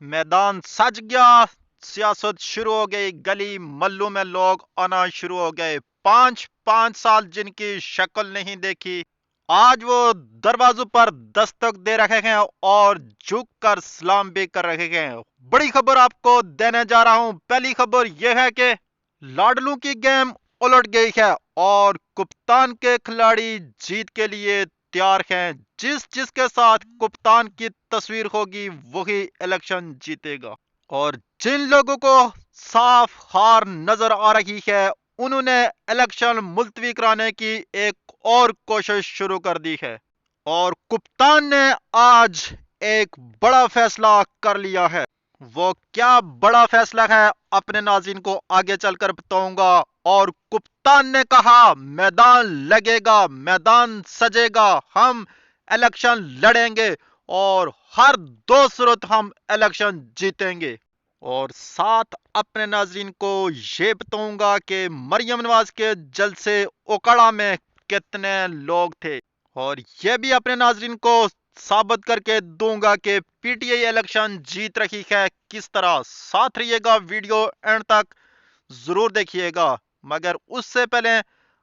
मैदान सज गया, सियासत शुरू हो गई, गली मल्लों में लोग आना शुरू हो गए। 5 5 साल जिनकी शक्ल नहीं देखी, आज वो दरवाजों पर दस्तक दे रहे हैं और झुक कर सलाम भी कर रहे हैं। बड़ी खबर आपको देने जा रहा हूं। पहली खबर यह है कि लाडलू की गेम उलट गई है और कप्तान के खिलाड़ी जीत के लिए तैयार हैं। जिसके साथ कप्तान की तस्वीर होगी वही इलेक्शन जीतेगा। और जिन लोगों को साफ हार नजर आ रही है, उन्होंने इलेक्शन मुलतवी कराने की एक और कोशिश शुरू कर दी है। और कप्तान ने आज एक बड़ा फैसला कर लिया है। वो क्या बड़ा फैसला है अपने नाज़रीन को आगे चलकर बताऊंगा। और कप्तान ने कहा मैदान लगेगा, मैदान सजेगा, हम इलेक्शन लड़ेंगे और हर 2 सूरत हम इलेक्शन जीतेंगे। और साथ अपने नाज़रीन को ये बताऊंगा कि मरियम नवाज के जलसे ओकड़ा में कितने लोग थे। और ये भी अपने नाज़रीन को साबित करके दूंगा कि पीटीआई इलेक्शन जीत रही है किस तरह। साथ रहिएगा, वीडियो एंड तक जरूर देखिएगा। मगर उससे पहले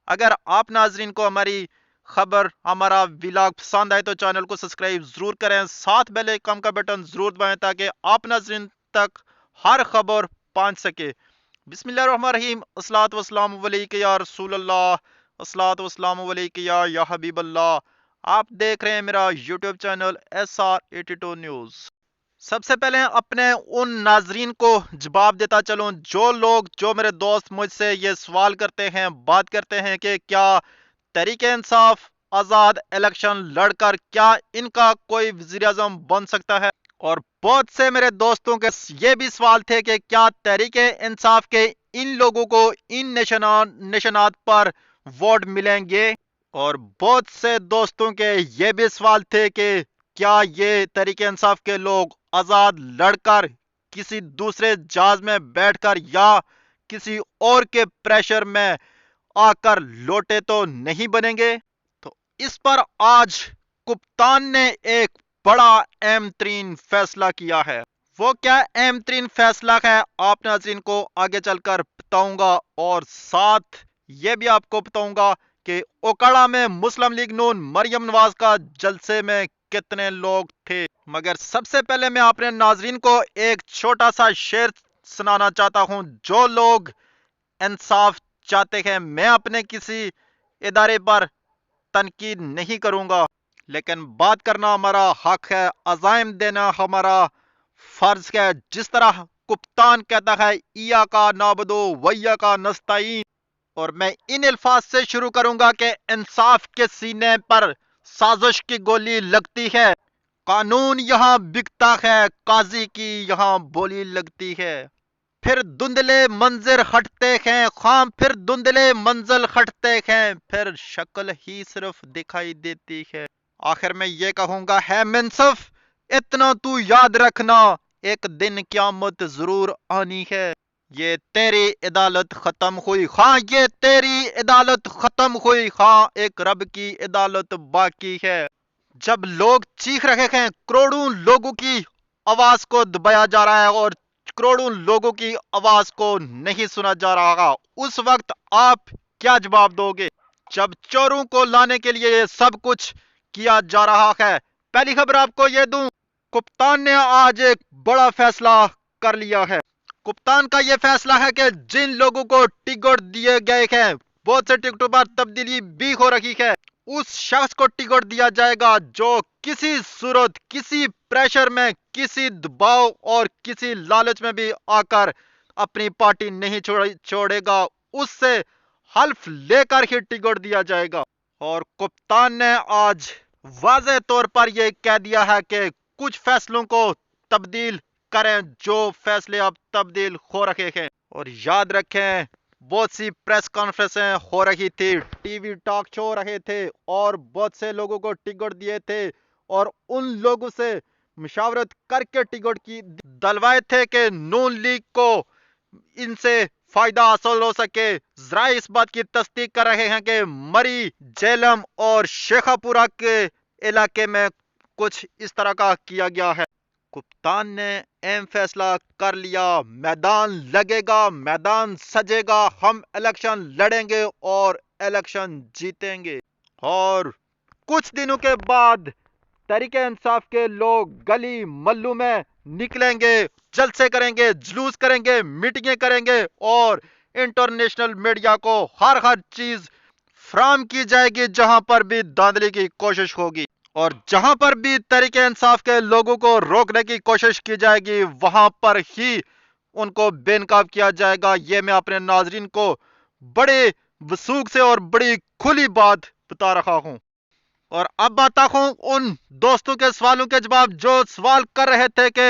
अगर आप नाज़रीन को हमारी खबर, हमारा व्लॉग पसंद आए तो चैनल को सब्सक्राइब जरूर करें, साथ बेल आइकन का बटन जरूर दबाएं ताकि आप नाज़रीन तक हर खबर पहुंच सके। बिस्मिल्लाहिर्रहमानिर्रहीम। अस्सलातु वस्सलामु अलैका या रसूल अल्लाह, अस्सलातु वस्सलामु अलैका या हबीब अल्लाह। आप देख रहे हैं मेरा यूट्यूब चैनल SR82 न्यूज़। सबसे पहले अपने उन नाजरीन को जवाब देता चलूं जो मेरे दोस्त मुझसे ये सवाल करते हैं, बात करते हैं कि क्या तहरीके इंसाफ आज़ाद इलेक्शन लड़कर क्या इनका कोई वज़ीर आज़म बन सकता है। और बहुत से मेरे दोस्तों के ये भी सवाल थे कि क्या तहरीके इंसाफ के इन लोगों को इन निशानात पर वोट मिलेंगे। और बहुत से दोस्तों के ये भी सवाल थे कि क्या ये तहरीके इंसाफ के लोग आज़ाद लड़कर किसी दूसरे जहाज में बैठकर या किसी और के प्रेशर में आकर लोटे तो नहीं बनेंगे। तो इस पर आज कप्तान ने एक बड़ा अहम तरीन फैसला किया है। वो क्या अहम तरीन फैसला है आप नाज़रीन को आगे चलकर बताऊंगा। और साथ ये भी आपको बताऊंगा कि ओकाड़ा में मुस्लिम लीग नून मरियम नवाज का जलसे में कितने लोग थे। मगर सबसे पहले मैं अपने नाज़रीन को एक छोटा सा शेर सुनाना चाहता हूं। जो लोग इंसाफ चाहते हैं, मैं अपने किसी इदारे पर तनकीद नहीं करूंगा, लेकिन बात करना हमारा हक है, अज़ाइम देना हमारा फर्ज है। जिस तरह कप्तान कहता है इया का नाबदो वैया का नस्ताइन, और मैं इन अल्फाज से शुरू करूंगा कि इंसाफ के सीने पर साजिश की गोली लगती है, कानून यहाँ बिकता है, काजी की यहाँ बोली लगती है। फिर धुंधले मंजिर हटते हैं खाम, फिर धुंधले मंजिल हटते हैं, फिर शक्ल ही सिर्फ दिखाई देती है। आखिर में ये कहूंगा है मुनसिफ इतना तू याद रखना, एक दिन क़यामत जरूर आनी है। ये तेरी अदालत खत्म हुई, हाँ ये तेरी अदालत खत्म हुई, हाँ एक रब की अदालत बाकी है। जब लोग चीख रहे हैं, करोड़ों लोगों की आवाज को दबाया जा रहा है और करोड़ों लोगों की आवाज को नहीं सुना जा रहा, उस वक्त आप क्या जवाब दोगे जब चोरों को लाने के लिए सब कुछ किया जा रहा है। पहली खबर आपको यह दूं, कप्तान ने आज एक बड़ा फैसला कर लिया है। कप्तान का यह फैसला है कि जिन लोगों को टिकट दिए गए हैं, बहुत से टिकटों पर तब्दीली भी हो रही है, उस शख्स को टिकट दिया जाएगा जो किसी सूरत, किसी प्रेशर में, किसी दबाव और किसी लालच में भी आकर अपनी पार्टी नहीं छोड़ेगा, उससे हल्फ लेकर ही टिकट दिया जाएगा। और कप्तान ने आज वाज़ेह तौर पर यह कह दिया है कि कुछ फैसलों को तब्दील करें जो फैसले अब तब्दील हो रहे हैं। और याद रखें, बहुत सी प्रेस कॉन्फ्रेंसें हो रही थी, टीवी टॉक शो हो रहे थे और बहुत से लोगों को टिकट दिए थे और उन लोगों से मुशावरत करके टिकट की दलवाए थे कि नून लीग को इनसे फायदा हासिल हो सके। जरा इस बात की तस्दीक कर रहे हैं कि मरी, जेलम और शेखापुरा के इलाके में कुछ इस तरह का किया गया है। کپتان نے اہم فیصلہ کر لیا، میدان لگے گا، میدان سجے گا، ہم الیکشن لڑیں گے اور الیکشن جیتیں گے۔ اور کچھ دنوں کے بعد تحریک انصاف کے لوگ گلی محلوں میں نکلیں گے، جلسے کریں گے، جلوس کریں گے، میٹنگیں کریں گے اور انٹرنیشنل میڈیا کو ہر چیز فراہم کی جائے گی جہاں پر بھی دھاندلی کی کوشش ہوگی، اور جہاں پر بھی تحریک انصاف کے لوگوں کو روکنے کی کوشش کی جائے گی وہاں پر ہی ان کو بے نقاب کیا جائے گا۔ یہ میں اپنے ناظرین کو بڑے وثوق سے اور بڑی کھلی بات بتا رہا ہوں۔ اور اب آتا ہوں ان دوستوں کے سوالوں کے جواب جو سوال کر رہے تھے کہ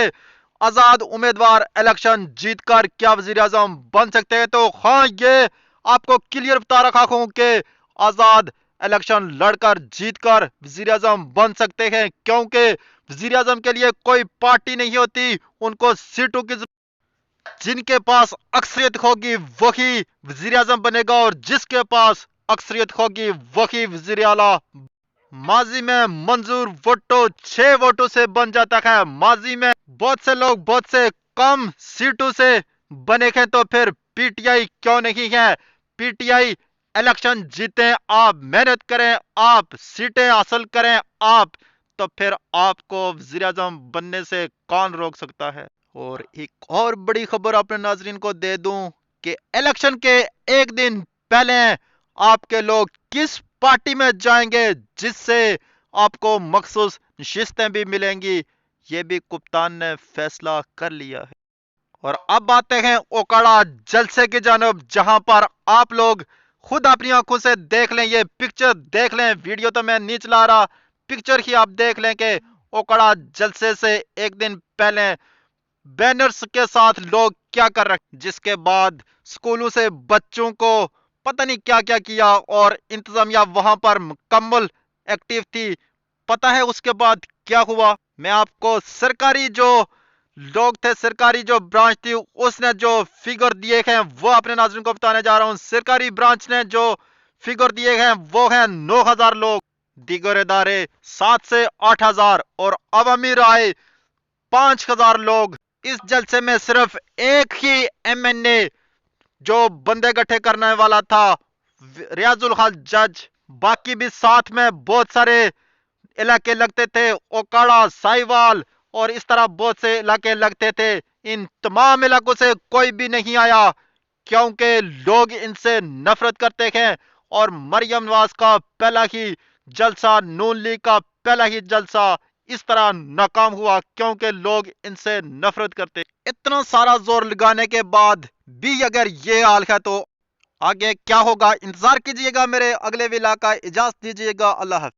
آزاد امیدوار الیکشن جیت کر کیا وزیر اعظم بن سکتے ہیں۔ تو ہاں، یہ آپ کو کلیئر بتا رکھا ہوں کہ آزاد الیکشن لڑ کر جیت کر وزیر اعظم بن سکتے ہیں، کیونکہ وزیر اعظم کے لیے کوئی پارٹی نہیں ہوتی، ان کو سیٹوں کی جن کے پاس اکثریت ہوگی وہی وزیر اعظم بنے گا، اور جس کے پاس اکثریت ہوگی وہی وزیر اعلیٰ۔ ماضی میں منظور ووٹو 6 ووٹوں سے بن جاتا ہے، ماضی میں بہت سے لوگ بہت سے کم سیٹوں سے بنے ہیں، تو پھر پی ٹی آئی کیوں نہیں ہے؟ پی ٹی آئی الیکشن جیتیں، آپ محنت کریں، آپ سیٹیں حاصل کریں، آپ تو پھر آپ کو وزیر اعظم بننے سے کون روک سکتا ہے؟ اور ایک اور بڑی خبر اپنے ناظرین کو دے دوں کہ الیکشن کے ایک دن پہلے آپ کے لوگ کس پارٹی میں جائیں گے جس سے آپ کو مخصوص نشستیں بھی ملیں گی، یہ بھی کپتان نے فیصلہ کر لیا ہے۔ اور اب آتے ہیں اوکاڑا جلسے کی جانب، جہاں پر آپ لوگ خود اپنی آنکھوں سے دیکھ لیں، یہ پکچر دیکھ لیں، ویڈیو تو میں نہیں چلا رہا، پکچر ہی آپ دیکھ لیں کہ اوکاڑا جلسے سے ایک دن پہلے بینرز کے ساتھ لوگ کیا کر رکھے، جس کے بعد سکولوں سے بچوں کو پتہ نہیں کیا کیا کیا، اور انتظامیہ وہاں پر مکمل ایکٹیو تھی۔ پتہ ہے اس کے بعد کیا ہوا؟ میں آپ کو سرکاری جو لوگ تھے، سرکاری جو برانچ تھی، اس نے جو فگر دیے ہیں وہ اپنے ناظرین کو بتانے جا رہا ہوں۔ سرکاری برانچ نے جو فگر دیے ہیں وہ ہیں 9,000 لوگ، دیگر ادارے 7 سے 8,000 اور عوامی رائے 5,000 لوگ۔ اس جلسے میں صرف ایک ہی ایم این اے جو بندے گٹھے کرنے والا تھا، ریاض الحق جج، باقی بھی ساتھ میں بہت سارے علاقے لگتے تھے، اوکاڑا، سائیوال اور اس طرح بہت سے علاقے لگتے تھے۔ ان تمام علاقوں سے کوئی بھی نہیں آیا کیونکہ لوگ ان سے نفرت کرتے ہیں، اور مریم نواز کا پہلا ہی جلسہ، نون لیگ کا پہلا ہی جلسہ اس طرح ناکام ہوا کیونکہ لوگ ان سے نفرت کرتے۔ اتنا سارا زور لگانے کے بعد بھی اگر یہ حال ہے تو آگے کیا ہوگا؟ انتظار کیجئے گا میرے اگلے ویلا کا۔ اجازت دیجئے گا، اللہ حافظ۔